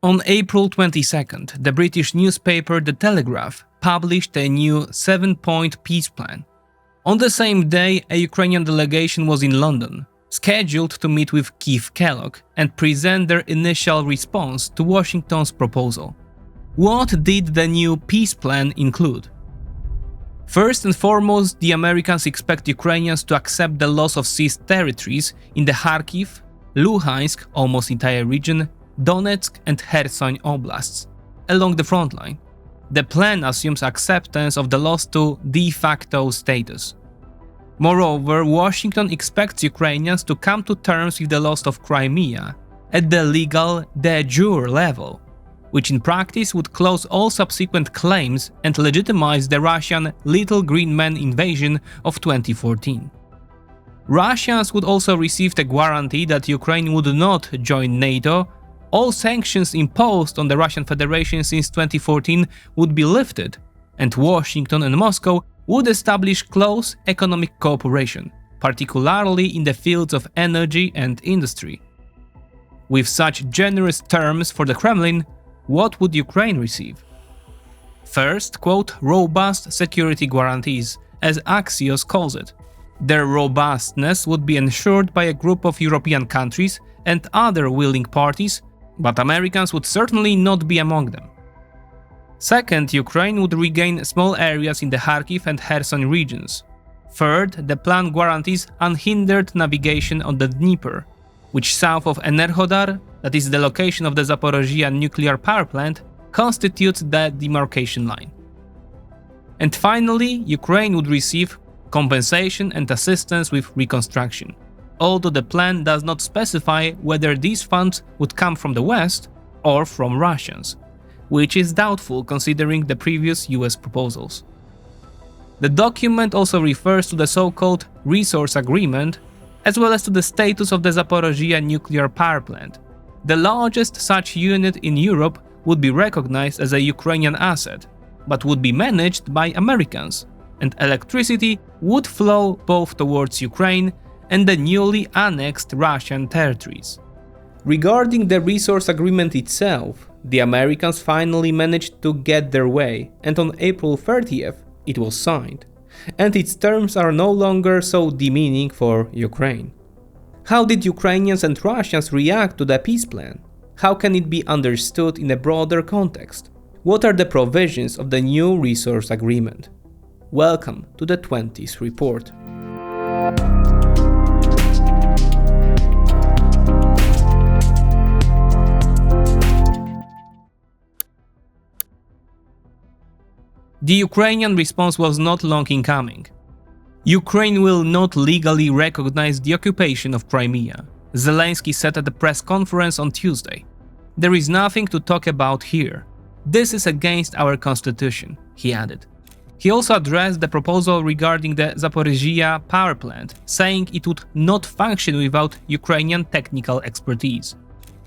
On April 22nd, the British newspaper The Telegraph published a new 7-point peace plan. On the same day, a Ukrainian delegation was in London, scheduled to meet with Keith Kellogg and present their initial response to Washington's proposal. What did the new peace plan include? First and foremost, the Americans expect Ukrainians to accept the loss of seized territories in the Kharkiv, Luhansk, almost entire region, Donetsk and Kherson oblasts, along the front line. The plan assumes acceptance of the loss to de facto status. Moreover, Washington expects Ukrainians to come to terms with the loss of Crimea at the legal de jure level, which in practice would close all subsequent claims and legitimize the Russian Little Green Man invasion of 2014. Russians would also receive the guarantee that Ukraine would not join NATO. All sanctions imposed on the Russian Federation since 2014 would be lifted, and Washington and Moscow would establish close economic cooperation, particularly in the fields of energy and industry. With such generous terms for the Kremlin, what would Ukraine receive? First, quote, robust security guarantees, as Axios calls it. Their robustness would be ensured by a group of European countries and other willing parties, but Americans would certainly not be among them. Second, Ukraine would regain small areas in the Kharkiv and Kherson regions. Third, the plan guarantees unhindered navigation on the Dnieper, which south of Enerhodar, that is the location of the Zaporizhzhia nuclear power plant, constitutes the demarcation line. And finally, Ukraine would receive compensation and assistance with reconstruction, although the plan does not specify whether these funds would come from the West or from Russians, which is doubtful considering the previous US proposals. The document also refers to the so-called resource agreement, as well as to the status of the Zaporizhzhia nuclear power plant. The largest such unit in Europe would be recognized as a Ukrainian asset, but would be managed by Americans, and electricity would flow both towards Ukraine and the newly annexed Russian territories. Regarding the resource agreement itself, the Americans finally managed to get their way, and on April 30th it was signed, and its terms are no longer so demeaning for Ukraine. How did Ukrainians and Russians react to the peace plan? How can it be understood in a broader context? What are the provisions of the new resource agreement? Welcome to the 20th report. The Ukrainian response was not long in coming. Ukraine will not legally recognize the occupation of Crimea, Zelensky said at a press conference on Tuesday. There is nothing to talk about here. This is against our constitution, he added. He also addressed the proposal regarding the Zaporizhzhia power plant, saying it would not function without Ukrainian technical expertise.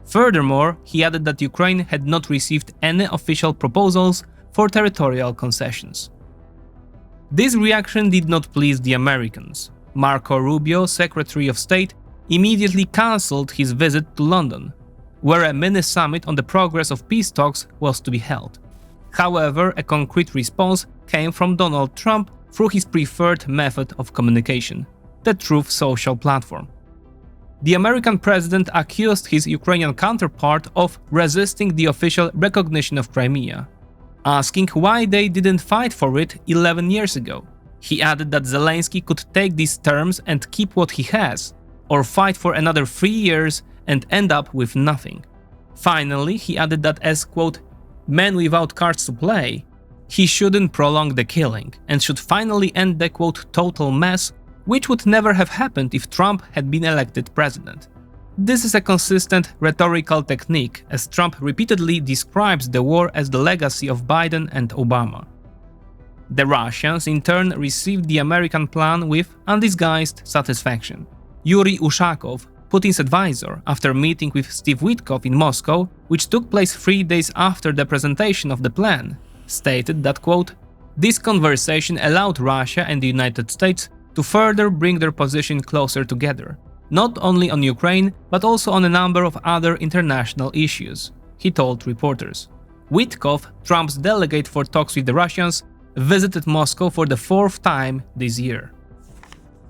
Furthermore, he added that Ukraine had not received any official proposals for territorial concessions. This reaction did not please the Americans. Marco Rubio, Secretary of State, immediately cancelled his visit to London, where a mini-summit on the progress of peace talks was to be held. However, a concrete response came from Donald Trump through his preferred method of communication, the Truth Social platform. The American president accused his Ukrainian counterpart of resisting the official recognition of Crimea, asking why they didn't fight for it 11 years ago. He added that Zelensky could take these terms and keep what he has, or fight for another 3 years and end up with nothing. Finally, he added that as, quote, man without cards to play, he shouldn't prolong the killing and should finally end the, quote, total mess, which would never have happened if Trump had been elected president. This is a consistent rhetorical technique, as Trump repeatedly describes the war as the legacy of Biden and Obama. The Russians, in turn, received the American plan with undisguised satisfaction. Yuri Ushakov, Putin's advisor, after meeting with Steve Witkoff in Moscow, which took place 3 days after the presentation of the plan, stated that, quote, this conversation allowed Russia and the United States to further bring their position closer together, not only on Ukraine, but also on a number of other international issues. he told reporters. Witkoff, Trump's delegate for talks with the Russians, visited Moscow for the 4th time this year.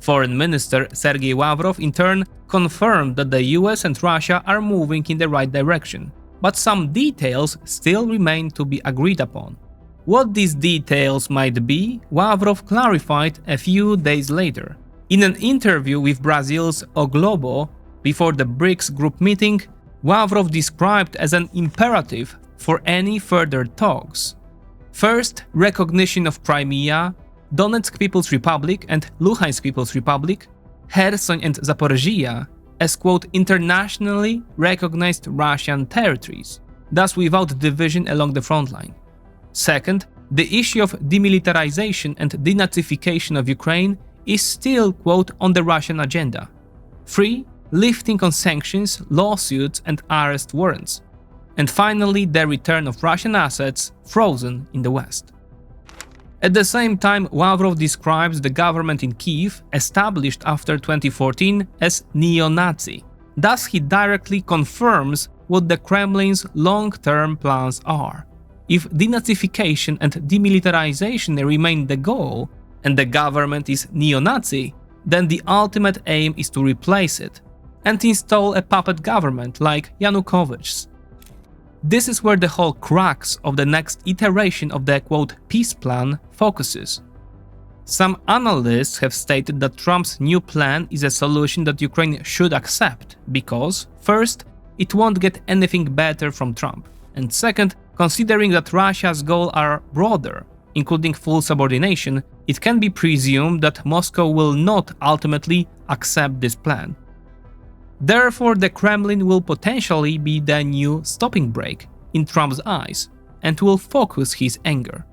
Foreign Minister Sergei Lavrov in turn confirmed that the US and Russia are moving in the right direction, but some details still remain to be agreed upon. What these details might be, Lavrov clarified a few days later. In an interview with Brazil's O Globo before the BRICS group meeting, Lavrov described as an imperative for any further talks. First, recognition of Crimea, Donetsk People's Republic and Luhansk People's Republic, Kherson and Zaporizhia as, quote, internationally recognized Russian territories, thus without division along the front line. Second, the issue of demilitarization and denazification of Ukraine is still, quote, on the Russian agenda. 3. Lifting on sanctions, lawsuits and arrest warrants. And finally, the return of Russian assets frozen in the West. At the same time, Lavrov describes the government in Kyiv, established after 2014, as neo-Nazi. Thus, he directly confirms what the Kremlin's long-term plans are. If denazification and demilitarization remain the goal, and the government is neo-Nazi, then the ultimate aim is to replace it, and install a puppet government like Yanukovych's. This is where the whole crux of the next iteration of the, quote, peace plan focuses. Some analysts have stated that Trump's new plan is a solution that Ukraine should accept because, first, it won't get anything better from Trump, and second, considering that Russia's goals are broader, including full subordination, it can be presumed that Moscow will not ultimately accept this plan. Therefore, the Kremlin will potentially be the new stopping brake in Trump's eyes and will focus his anger.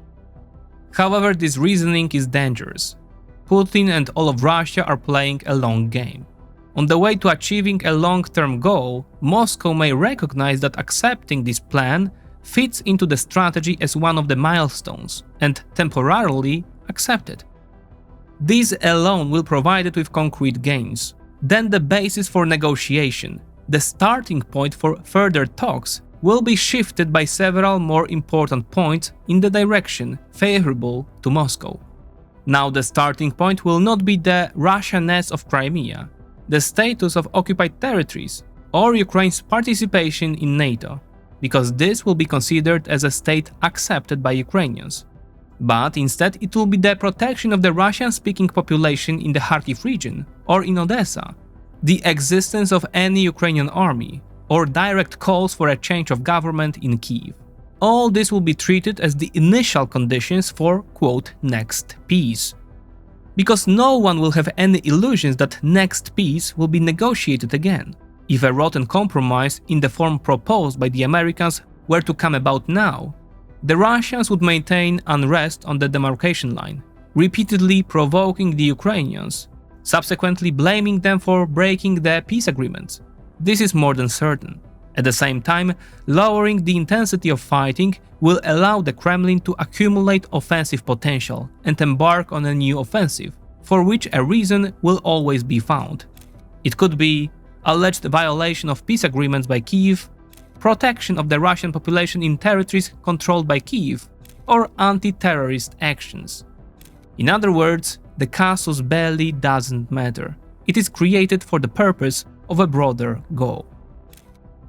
However, this reasoning is dangerous. Putin and all of Russia are playing a long game. On the way to achieving a long-term goal, Moscow may recognize that accepting this plan fits into the strategy as one of the milestones and temporarily accept it. This alone will provide it with concrete gains. Then the basis for negotiation, the starting point for further talks, will be shifted by several more important points in the direction favorable to Moscow. Now the starting point will not be the Russianness of Crimea, the status of occupied territories, or Ukraine's participation in NATO, because this will be considered as a state accepted by Ukrainians. But instead it will be the protection of the Russian-speaking population in the Kharkiv region or in Odessa, the existence of any Ukrainian army, or direct calls for a change of government in Kyiv. All this will be treated as the initial conditions for, quote, next peace. Because no one will have any illusions that next peace will be negotiated again. If a rotten compromise in the form proposed by the Americans were to come about now, the Russians would maintain unrest on the demarcation line, repeatedly provoking the Ukrainians, subsequently blaming them for breaking the peace agreements. This is more than certain. At the same time, lowering the intensity of fighting will allow the Kremlin to accumulate offensive potential and embark on a new offensive, for which a reason will always be found. It could be alleged violation of peace agreements by Kyiv, protection of the Russian population in territories controlled by Kyiv, or anti-terrorist actions. In other words, the casus belli doesn't matter. It is created for the purpose of a broader goal.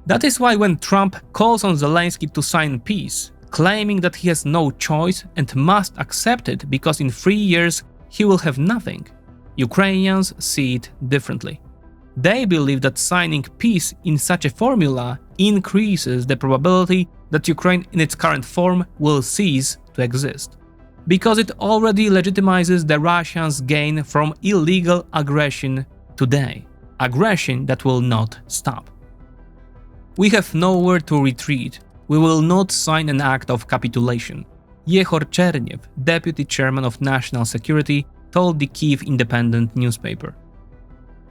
That is why when Trump calls on Zelensky to sign peace, claiming that he has no choice and must accept it because in 3 years he will have nothing, Ukrainians see it differently. They believe that signing peace in such a formula increases the probability that Ukraine in its current form will cease to exist, because it already legitimizes the Russians' gain from illegal aggression today, aggression that will not stop. We have nowhere to retreat. We will not sign an act of capitulation. Yehor Cherniev, deputy chairman of National Security, told the Kyiv Independent newspaper.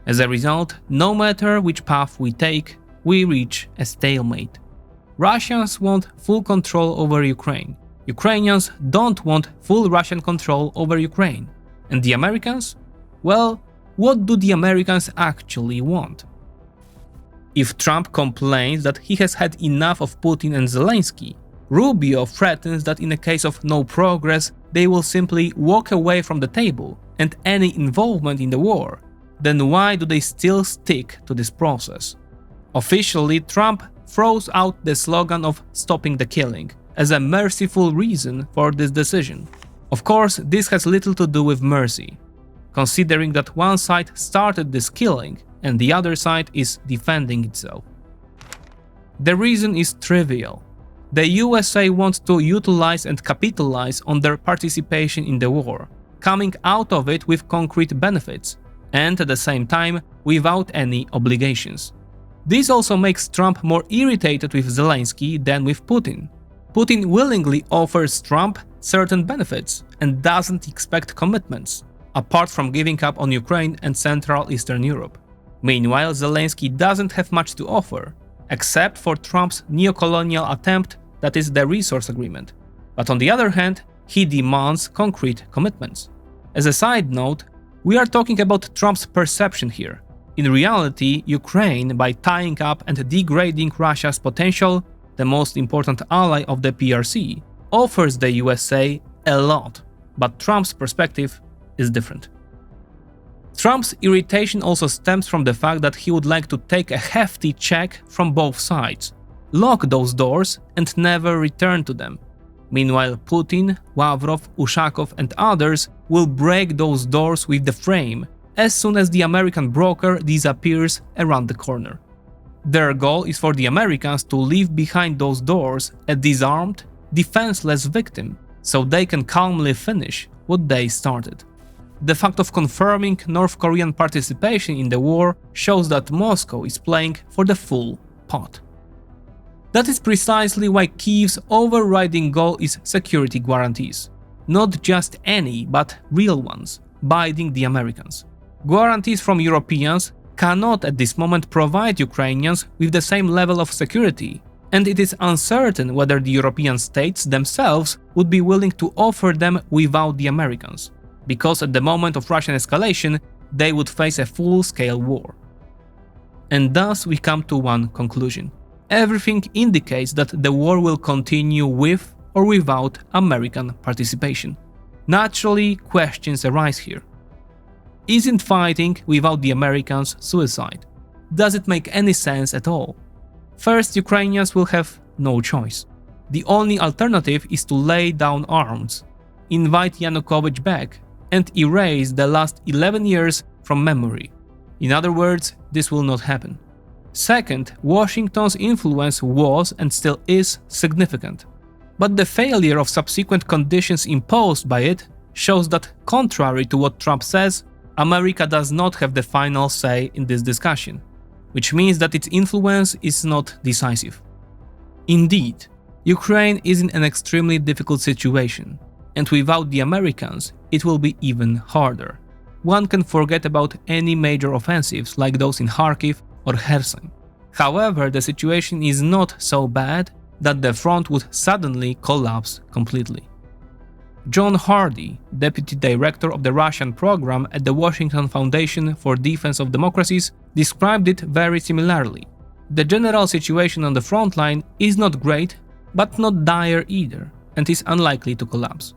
As a result, no matter which path we take, we reach a stalemate. Russians want full control over Ukraine. Ukrainians don't want full Russian control over Ukraine. And the Americans? Well, what do the Americans actually want? If Trump complains that he has had enough of Putin and Zelensky, Rubio threatens that in a case of no progress, they will simply walk away from the table and any involvement in the war. Then why do they still stick to this process? Officially, Trump throws out the slogan of "stopping the killing" as a merciful reason for this decision. Of course, this has little to do with mercy, considering that one side started this killing and the other side is defending itself. The reason is trivial. The USA wants to utilize and capitalize on their participation in the war, coming out of it with concrete benefits, and at the same time without any obligations. This also makes Trump more irritated with Zelensky than with Putin. Putin willingly offers Trump certain benefits and doesn't expect commitments, apart from giving up on Ukraine and Central Eastern Europe. Meanwhile, Zelensky doesn't have much to offer, except for Trump's neocolonial attempt, that is the resource agreement. But on the other hand, he demands concrete commitments. As a side note, we are talking about Trump's perception here. In reality, Ukraine, by tying up and degrading Russia's potential, the most important ally of the PRC, offers the USA a lot, but Trump's perspective is different. Trump's irritation also stems from the fact that he would like to take a hefty check from both sides, lock those doors and never return to them. Meanwhile, Putin, Lavrov, Ushakov and others will break those doors with the frame as soon as the American broker disappears around the corner. Their goal is for the Americans to leave behind those doors a disarmed, defenseless victim, so they can calmly finish what they started. The fact of confirming North Korean participation in the war shows that Moscow is playing for the full pot. That is precisely why Kyiv's overriding goal is security guarantees. Not just any, but real ones, binding the Americans. Guarantees from Europeans cannot at this moment provide Ukrainians with the same level of security, and it is uncertain whether the European states themselves would be willing to offer them without the Americans, because at the moment of Russian escalation, they would face a full-scale war. And thus we come to one conclusion. Everything indicates that the war will continue with or without American participation. Naturally, questions arise here. Isn't fighting without the Americans suicide? Does it make any sense at all? First, Ukrainians will have no choice. The only alternative is to lay down arms, invite Yanukovych back, and erase the last 11 years from memory. In other words, this will not happen. Second, Washington's influence was and still is significant. But the failure of subsequent conditions imposed by it shows that, contrary to what Trump says, America does not have the final say in this discussion, which means that its influence is not decisive. Indeed, Ukraine is in an extremely difficult situation, and without the Americans, it will be even harder. One can forget about any major offensives like those in Kharkiv or Kherson. However, the situation is not so bad that the front would suddenly collapse completely. John Hardy, deputy director of the Russian program at the Washington Foundation for Defense of Democracies, described it very similarly. The general situation on the front line is not great, but not dire either, and is unlikely to collapse.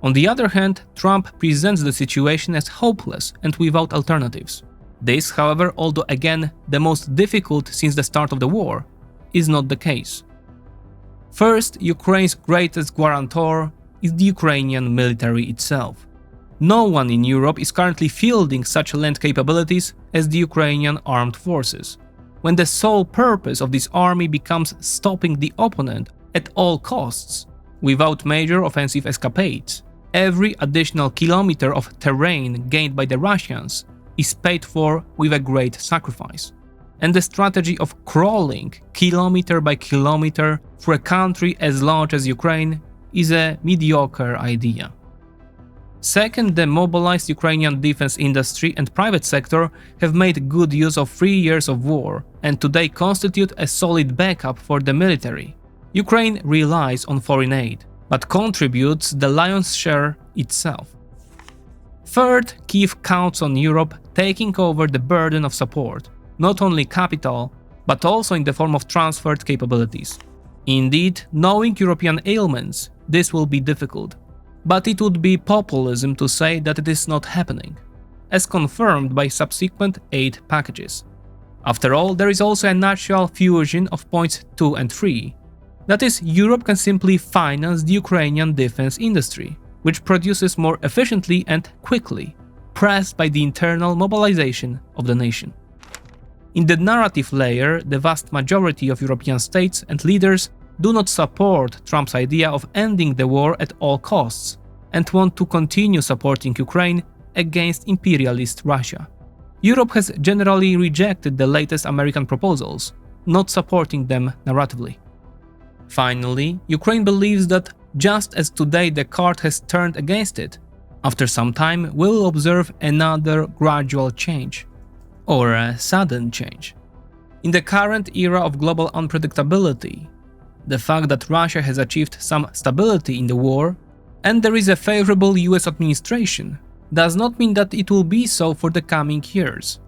On the other hand, Trump presents the situation as hopeless and without alternatives. This, however, although again the most difficult since the start of the war, is not the case. First, Ukraine's greatest guarantor is the Ukrainian military itself. No one in Europe is currently fielding such land capabilities as the Ukrainian armed forces. When the sole purpose of this army becomes stopping the opponent at all costs, without major offensive escapades, every additional kilometer of terrain gained by the Russians is paid for with a great sacrifice. And the strategy of crawling kilometer by kilometer through a country as large as Ukraine is a mediocre idea. Second, the mobilized Ukrainian defense industry and private sector have made good use of 3 years of war and today constitute a solid backup for the military. Ukraine relies on foreign aid, but contributes the lion's share itself. Third, Kyiv counts on Europe taking over the burden of support. not only capital, but also in the form of transferred capabilities. Indeed, knowing European ailments, this will be difficult, but it would be populism to say that it is not happening, as confirmed by subsequent aid packages. After all, there is also a natural fusion of points 2 and 3. That is, Europe can simply finance the Ukrainian defense industry, which produces more efficiently and quickly, pressed by the internal mobilization of the nation. In the narrative layer, the vast majority of European states and leaders do not support Trump's idea of ending the war at all costs and want to continue supporting Ukraine against imperialist Russia. Europe has generally rejected the latest American proposals, not supporting them narratively. Finally, Ukraine believes that just as today the card has turned against it, after some time we'll observe another gradual change, or a sudden change. In the current era of global unpredictability, the fact that Russia has achieved some stability in the war and there is a favorable US administration does not mean that it will be so for the coming years.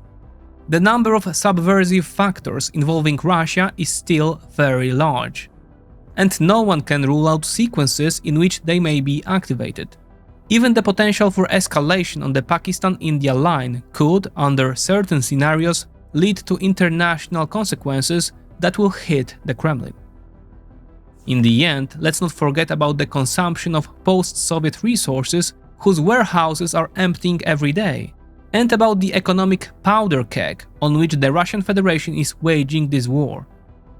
The number of subversive factors involving Russia is still very large, and no one can rule out sequences in which they may be activated. Even the potential for escalation on the Pakistan-India line could, under certain scenarios, lead to international consequences that will hit the Kremlin. In the end, let's not forget about the consumption of post-Soviet resources whose warehouses are emptying every day, and about the economic powder keg on which the Russian Federation is waging this war.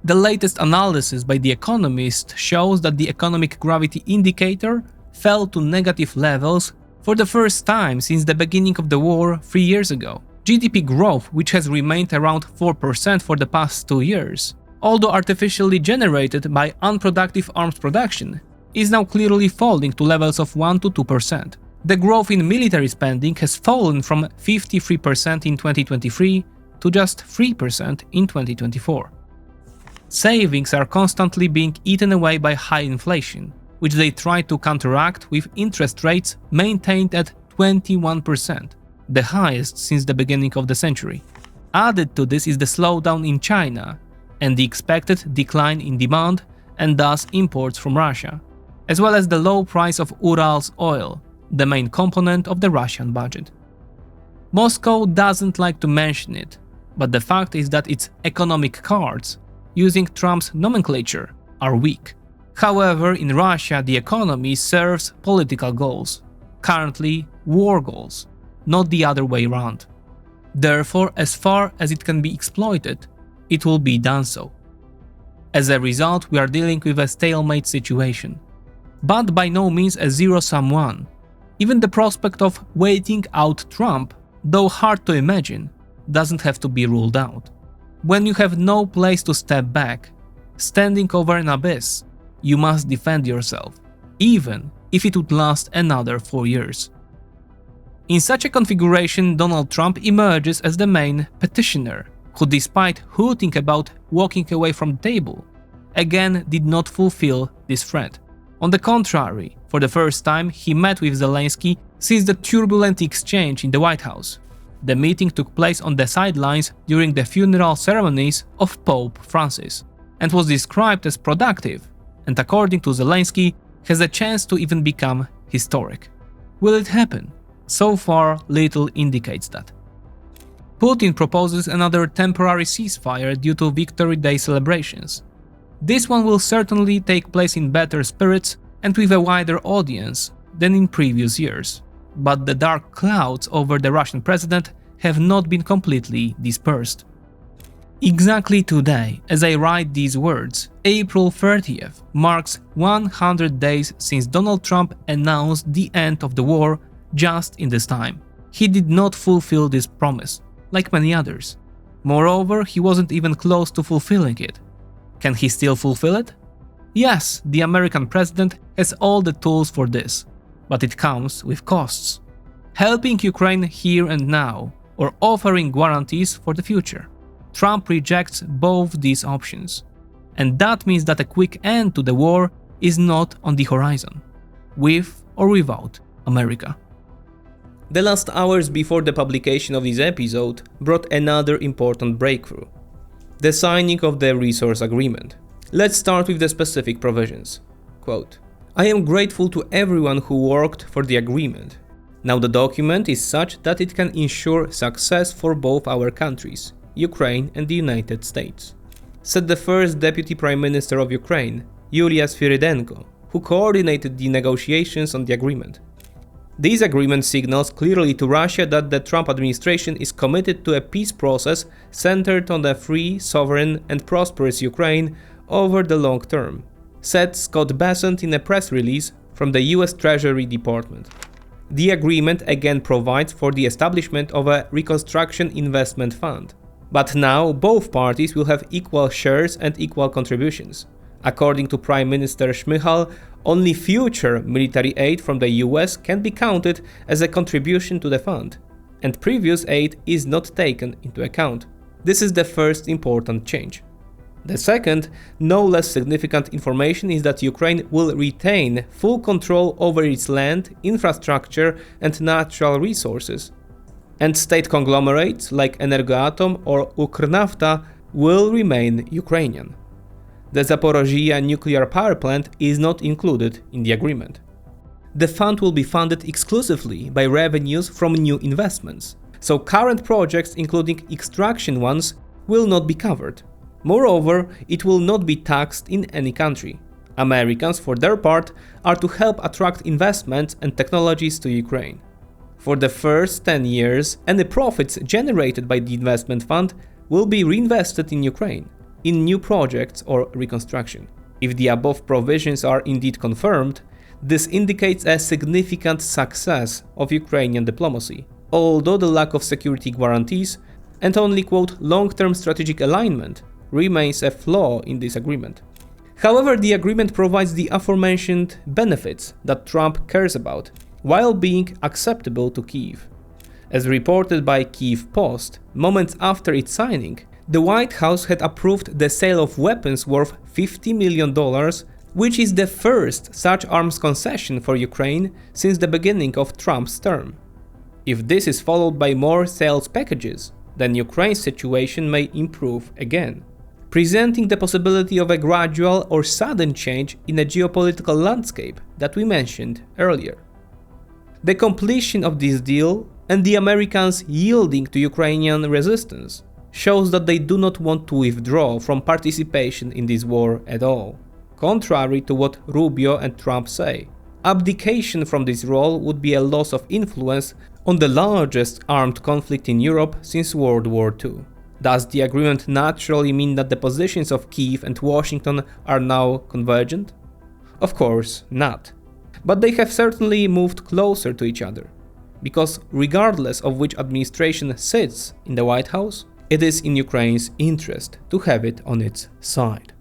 The latest analysis by The Economist shows that the economic gravity indicator fell to negative levels for the first time since the beginning of the war 3 years ago. GDP growth, which has remained around 4% for the past 2 years, although artificially generated by unproductive arms production, is now clearly falling to levels of 1 to 2%. The growth in military spending has fallen from 53% in 2023 to just 3% in 2024. Savings are constantly being eaten away by high inflation, which they try to counteract with interest rates maintained at 21%, the highest since the beginning of the century. Added to this is the slowdown in China and the expected decline in demand and thus imports from Russia, as well as the low price of Urals oil, the main component of the Russian budget. Moscow doesn't like to mention it, but the fact is that its economic cards, using Trump's nomenclature, are weak. However, in Russia the economy serves political goals, currently war goals, not the other way around. Therefore, as far as it can be exploited, it will be done so. As a result, we are dealing with a stalemate situation, but by no means a zero-sum one. Even the prospect of waiting out Trump, though hard to imagine, doesn't have to be ruled out. When you have no place to step back, standing over an abyss, you must defend yourself, even if it would last another 4 years. In such a configuration, Donald Trump emerges as the main petitioner, who, despite hooting about walking away from the table, again did not fulfill this threat. On the contrary, for the first time he met with Zelensky since the turbulent exchange in the White House. The meeting took place on the sidelines during the funeral ceremonies of Pope Francis, and was described as productive, and according to Zelensky, has a chance to even become historic. Will it happen? So far, little indicates that. Putin proposes another temporary ceasefire due to Victory Day celebrations. This one will certainly take place in better spirits and with a wider audience than in previous years, but the dark clouds over the Russian president have not been completely dispersed. Exactly today, as I write these words, April 30th marks 100 days since Donald Trump announced the end of the war just in this time. He did not fulfill this promise, like many others. Moreover, he wasn't even close to fulfilling it. Can he still fulfill it? Yes, the American president has all the tools for this, but it comes with costs. Helping Ukraine here and now, or offering guarantees for the future. Trump rejects both these options, and that means that a quick end to the war is not on the horizon, with or without America. The last hours before the publication of this episode brought another important breakthrough: the signing of the resource agreement. Let's start with the specific provisions. Quote, "I am grateful to everyone who worked for the agreement. Now the document is such that it can ensure success for both our countries, Ukraine and the United States," said the first Deputy Prime Minister of Ukraine, Yulia Sviridenko, who coordinated the negotiations on the agreement. This agreement signals clearly to Russia that the Trump administration is committed to a peace process centered on a free, sovereign, and prosperous Ukraine over the long term, said Scott Bessent in a press release from the US Treasury Department. The agreement again provides for the establishment of a reconstruction investment fund. But now both parties will have equal shares and equal contributions. According to Prime Minister Shmyhal, only future military aid from the US can be counted as a contribution to the fund, and previous aid is not taken into account. This is the first important change. The second, no less significant information is that Ukraine will retain full control over its land, infrastructure, and natural resources. And state conglomerates like Energoatom or Ukernafta will remain Ukrainian. The Zaporozhye nuclear power plant is not included in the agreement. The fund will be funded exclusively by revenues from new investments, so current projects, including extraction ones, will not be covered. Moreover, it will not be taxed in any country. Americans, for their part, are to help attract investments and technologies to Ukraine. For the first 10 years, any profits generated by the investment fund will be reinvested in Ukraine, in new projects or reconstruction. If the above provisions are indeed confirmed, this indicates a significant success of Ukrainian diplomacy, although the lack of security guarantees and only, quote, long-term strategic alignment remains a flaw in this agreement. However, the agreement provides the aforementioned benefits that Trump cares about, while being acceptable to Kyiv. As reported by Kyiv Post, moments after its signing, the White House had approved the sale of weapons worth $50 million, which is the first such arms concession for Ukraine since the beginning of Trump's term. If this is followed by more sales packages, then Ukraine's situation may improve again, presenting the possibility of a gradual or sudden change in the geopolitical landscape that we mentioned earlier. The completion of this deal and the Americans yielding to Ukrainian resistance shows that they do not want to withdraw from participation in this war at all, contrary to what Rubio and Trump say. Abdication from this role would be a loss of influence on the largest armed conflict in Europe since World War II. Does the agreement naturally mean that the positions of Kyiv and Washington are now convergent? Of course not. But they have certainly moved closer to each other, because regardless of which administration sits in the White House, it is in Ukraine's interest to have it on its side.